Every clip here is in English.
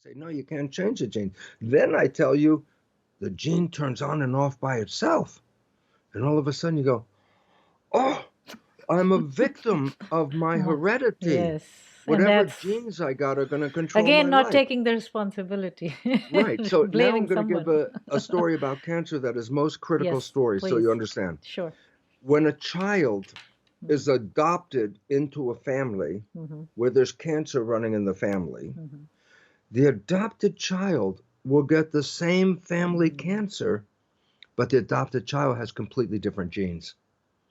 I say, no, you can't change the gene. Then I tell you the gene turns on and off by itself. And all of a sudden you go, oh, I'm a victim of my Mm. heredity. Yes. And Whatever that's, genes I got are going to control my again, not life. taking the responsibility, Right. So now I'm blaming going to give someone. a story about cancer that is most critical Yes, story so please. you understand. Sure. When a child Mm-hmm. is adopted into a family Mm-hmm. where there's cancer running in the family, Mm-hmm. the adopted child will get the same family Mm-hmm. cancer, but the adopted child has completely different genes.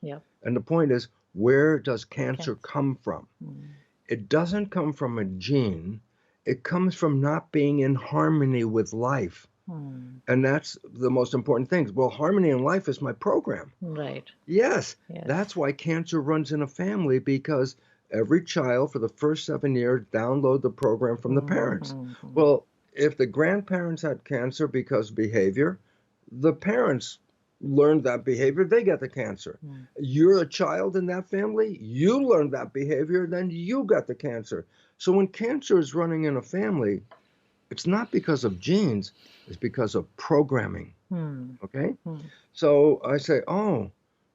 Yeah. And the point is, where does cancer Cancer. come from? Mm. It doesn't come from a gene. It comes from not being in harmony with life. Mm. And that's the most important thing. Well, harmony in life is my program. Right. Yes, Yes. that's why cancer runs in a family, because every child for the first 7 years download the program from the parents. Mm-hmm. Well, if the grandparents had cancer because of behavior, the parents learned that behavior, they get the cancer. Mm. You're a child in that family, you learned that behavior, then you got the cancer. So when cancer is running in a family, it's not because of genes, it's because of programming. Mm. Okay? Mm. So I say, oh,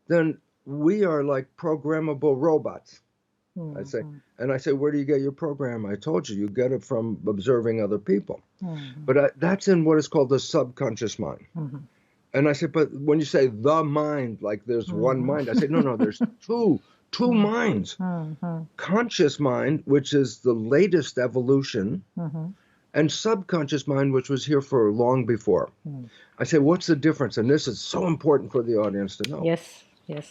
then we are like programmable robots. I say, Mm-hmm. and I say, where do you get your program? I told you, you get it from observing other people. Mm-hmm. But that's in what is called the subconscious mind. Mm-hmm. And I said, but when you say the mind, like there's one Mm-hmm. mind, I say, no, there's two minds. Mm-hmm. Conscious mind, which is the latest evolution, Mm-hmm. and subconscious mind, which was here for long before. Mm. I say, what's the difference? And this is so important for the audience to know. Yes. Yes.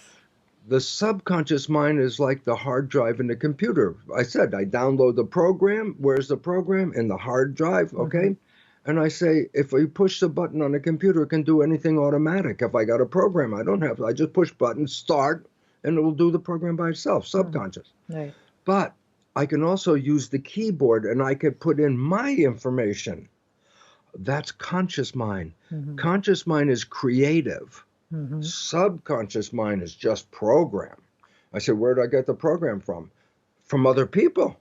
The subconscious mind is like the hard drive in the computer. I said, I download the program. Where's the program? In the hard drive, okay? Mm-hmm. And I say, if I push the button on the computer, it can do anything automatic. If I got a program, I don't have to. I just push button, start, and it will do the program by itself, subconscious. Right. But I can also use the keyboard, and I can put in my information. That's conscious mind. Mm-hmm. Conscious mind is creative. Mm-hmm. Subconscious mind is just program. I said, where do I get the program from? From other people.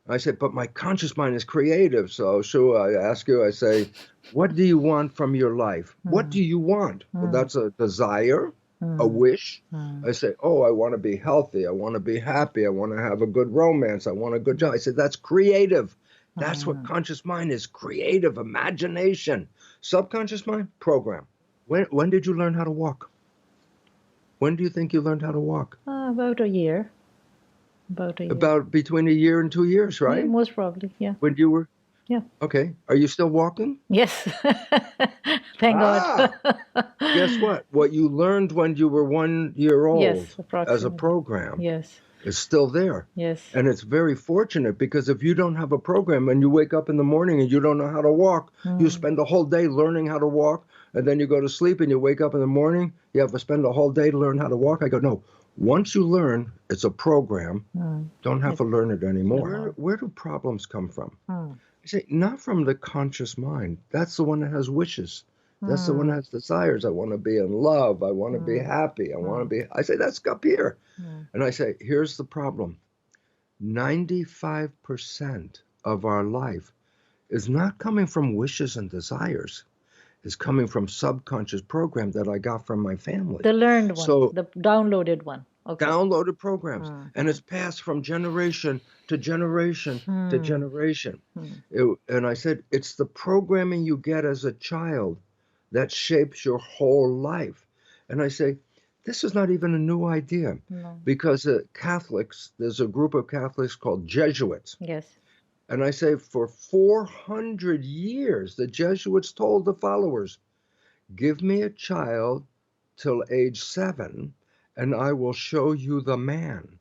I said, but my conscious mind is creative. So, Shua, I ask you, I say, what do you want from your life? What do you want? Well, that's a desire, a wish. I say, oh, I want to be healthy. I want to be happy. I want to have a good romance. I want a good job. I said, that's creative. That's what conscious mind is, creative, imagination. Subconscious mind, program. When did you learn how to walk? When do you think you learned how to walk? About a year. About a year. About between a year and 2 years, right? Yeah, most probably, yeah. When you were? Yeah. Okay. Are you still walking? Yes. Thank God. Guess what? What you learned when you were 1 year old Yes, as a approximately. program Yes. is still there. Yes. And it's very fortunate, because if you don't have a program and you wake up in the morning and you don't know how to walk, you spend the whole day learning how to walk, and then you go to sleep and you wake up in the morning, you have to spend the whole day to learn how to walk. I go, no, once you learn, it's a program. Don't have to learn it anymore. Where do problems come from? I say, not from the conscious mind. That's the one that has wishes. That's the one that has desires. I want to be in love. I want to be happy. I want to be. I say, that's up here. And I say, here's the problem. 95% of our life is not coming from wishes and desires. It's coming from subconscious program that I got from my family. The learned one, So, the downloaded one. Okay. downloaded programs, and it's passed from generation to generation to generation. And I said, it's the programming you get as a child that shapes your whole life. And I say, this is not even a new idea, because Catholics, there's a group of Catholics called Jesuits. Yes. And I say, for 400 years, the Jesuits told the followers, give me a child till age 7, and I will show you the man.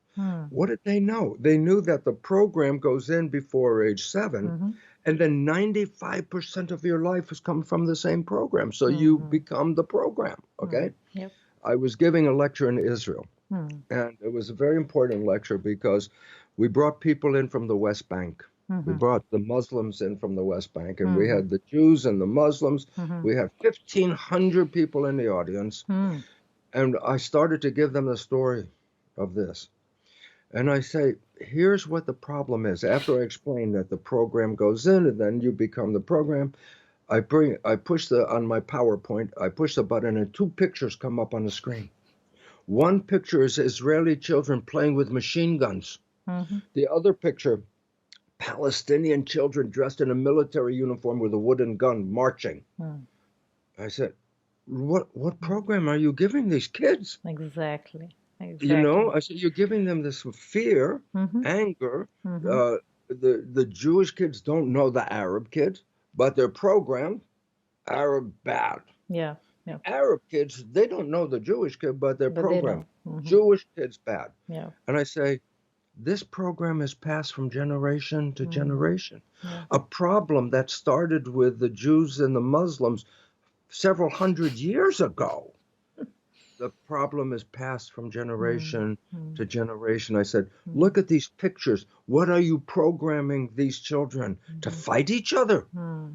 What did they know? They knew that the program goes in before age 7, and then 95% of your life has come from the same program. So you become the program, okay? Yep. I was giving a lecture in Israel, and it was a very important lecture because we brought people in from the West Bank. We brought the Muslims in from the West Bank, and we had the Jews and the Muslims. We had 1,500 people in the audience. And I started to give them the story of this. And I say, here's what the problem is. After I explain that the program goes in and then you become the program, I push on my PowerPoint, I push the button and two pictures come up on the screen. One picture is Israeli children playing with machine guns. Mm-hmm. The other picture, Palestinian children dressed in a military uniform with a wooden gun marching. Mm. I said, what program are you giving these kids? Exactly. You know, I said, you're giving them this fear, Mm-hmm. anger. Mm-hmm. The Jewish kids don't know the Arab kids, but they're programmed Arab bad. Yeah. Yeah. Arab kids, they don't know the Jewish kid, but they're But they programmed. know. Mm-hmm. Jewish kids bad. Yeah. And I say, this program is passed from generation to generation. Yeah. A problem that started with the Jews and the Muslims several hundred years ago. The problem is passed from generation to generation. I said, look at these pictures. What are you programming these children to fight each other?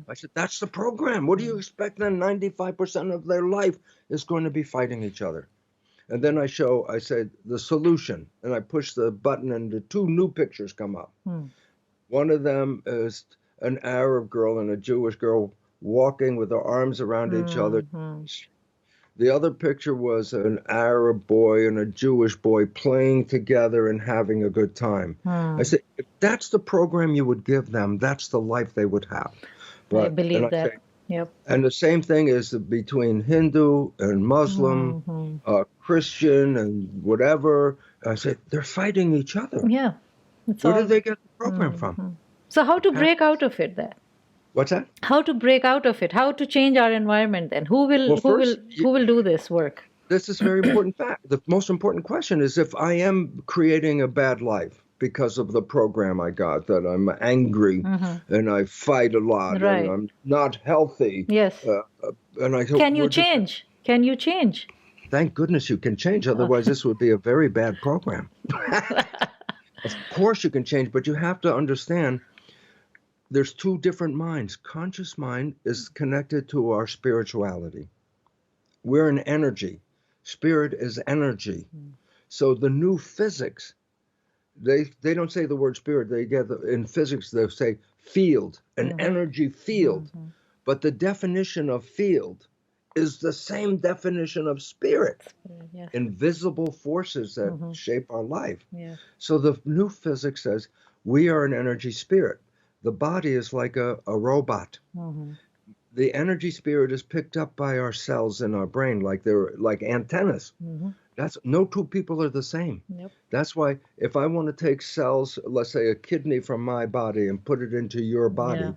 I said, that's the program. What do you expect then? 95% of their life is going to be fighting each other. And then I said, the solution. And I push the button and the two new pictures come up. One of them is an Arab girl and a Jewish girl walking with their arms around each other. The other picture was an Arab boy and a Jewish boy playing together and having a good time. I said, if that's the program you would give them, that's the life they would have. But, I believe that. Yep. And the same thing is between Hindu and Muslim, Christian and whatever. I said, they're fighting each other. Yeah. Where did they get the program from? So how to break out of it then? What's that? How to break out of it? How to change our environment then? Who will do this work? This is a very important fact. The most important question is if I am creating a bad life because of the program I got, that I'm angry and I fight a lot and I'm not healthy. Yes. And I Can you change? Can you change? Thank goodness you can change. Otherwise, this would be a very bad program. Of course you can change, but you have to understand there's two different minds. Conscious mind is connected to our spirituality. We're an energy. Spirit is energy. So the new physics, they don't say the word spirit. They get in physics they say field, an energy field. But the definition of field is the same definition of spirit. Yes. Invisible forces that shape our life. Yeah. So the new physics says we are an energy spirit. The body is like a robot. The energy spirit is picked up by our cells in our brain, like they're like antennas. That's no two people are the same. Yep. That's why if I want to take cells, let's say a kidney from my body and put it into your body,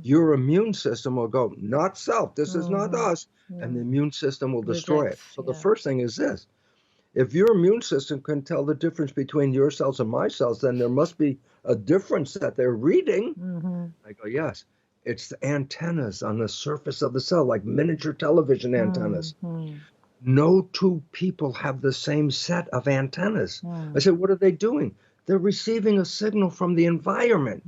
your immune system will go, not self, this is not us, and the immune system will destroy it. So the first thing is this. If your immune system can tell the difference between your cells and my cells, then there must be a difference that they're reading. I go, yes, it's the antennas on the surface of the cell, like miniature television antennas. No two people have the same set of antennas. I said, what are they doing? They're receiving a signal from the environment.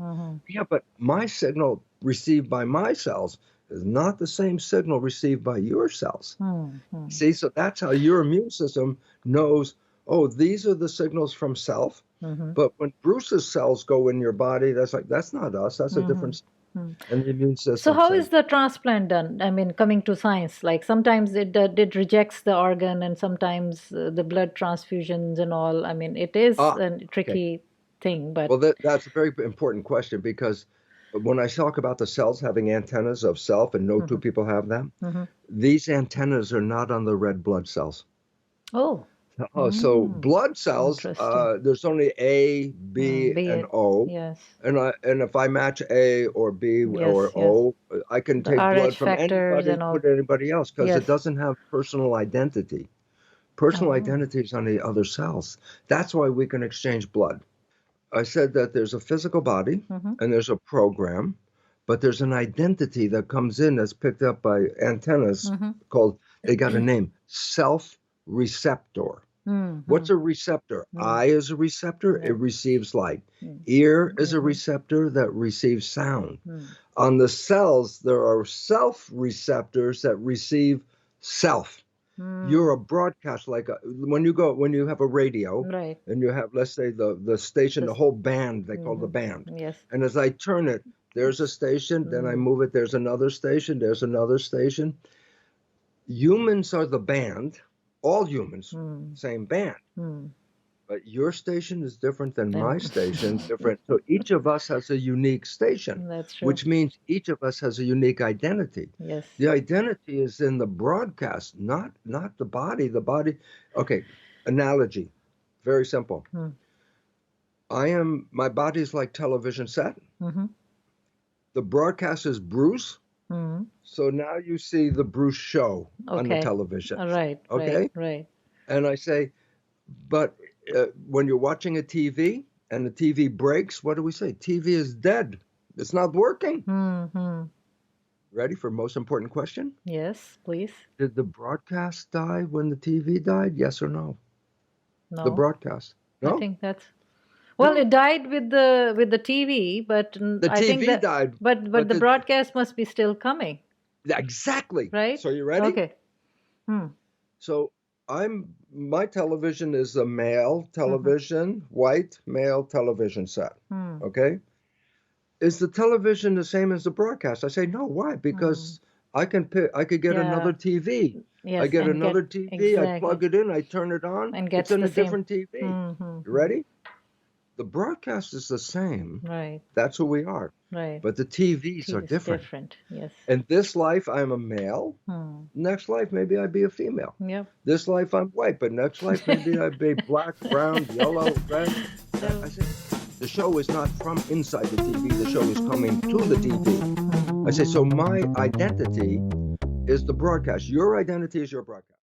Yeah, but my signal received by my cells is not the same signal received by your cells. See, so that's how your immune system knows, oh, these are the signals from self. But when Bruce's cells go in your body, that's not us. That's a different. And the immune system. So how is the transplant done? I mean, coming to science, like sometimes it rejects the organ and sometimes the blood transfusions and all. I mean, it is a tricky thing. But well, that's a very important question because when I talk about the cells having antennas of self and no two people have them, these antennas are not on the red blood cells. So blood cells, there's only A, B, and O. Yes. And if I match A or B or O, I can take blood from anybody and put anybody else because it doesn't have personal identity. Personal identity is on the other cells. That's why we can exchange blood. I said that there's a physical body and there's a program, but there's an identity that comes in that's picked up by antennas called, they got a name, self-receptor. What's a receptor? Eye is a receptor. It receives light. Ear is a receptor that receives sound. On the cells, there are self receptors that receive self. You're a broadcast, like when you have a radio, Right. and you have, let's say, the station, the This, whole band, they call the band. yes. And as I turn it, there's a station, then I move it, there's another station, there's another station. Humans are the band, all humans, same band. But your station is different than my station, different. So each of us has a unique station. That's true. Which means each of us has a unique identity. Yes. The identity is in the broadcast, not the body. The body. Okay, analogy, very simple. My body's like television set. The broadcast is Bruce. So now you see the Bruce show on the television. Right. Okay. Right. And I say, but when you're watching a TV and the TV breaks, what do we say? TV is dead. It's not working. Ready for most important question? Yes, please. Did the broadcast die when the TV died? Yes or no? No. The broadcast. No? I think that's... Well, it died with the TV, but the I think TV died. But the broadcast must be still coming. Exactly. Right? So you ready? Okay. So my television is a male television, white male television set. Okay? Is the television the same as the broadcast? I say no. Why? Because I could get another TV. Yes, I get another TV. Exactly. I plug it in. I turn it on. And it's in a different TV. You ready? The broadcast is the same. Right. That's who we are. Right. But the TVs are different. Yes. In this life, I'm a male. Next life, maybe I'd be a female. Yep. This life, I'm white. But next life, maybe I'd be black, brown, yellow, red. I say, the show is not from inside the TV. The show is coming to the TV. I say, so my identity is the broadcast. Your identity is your broadcast.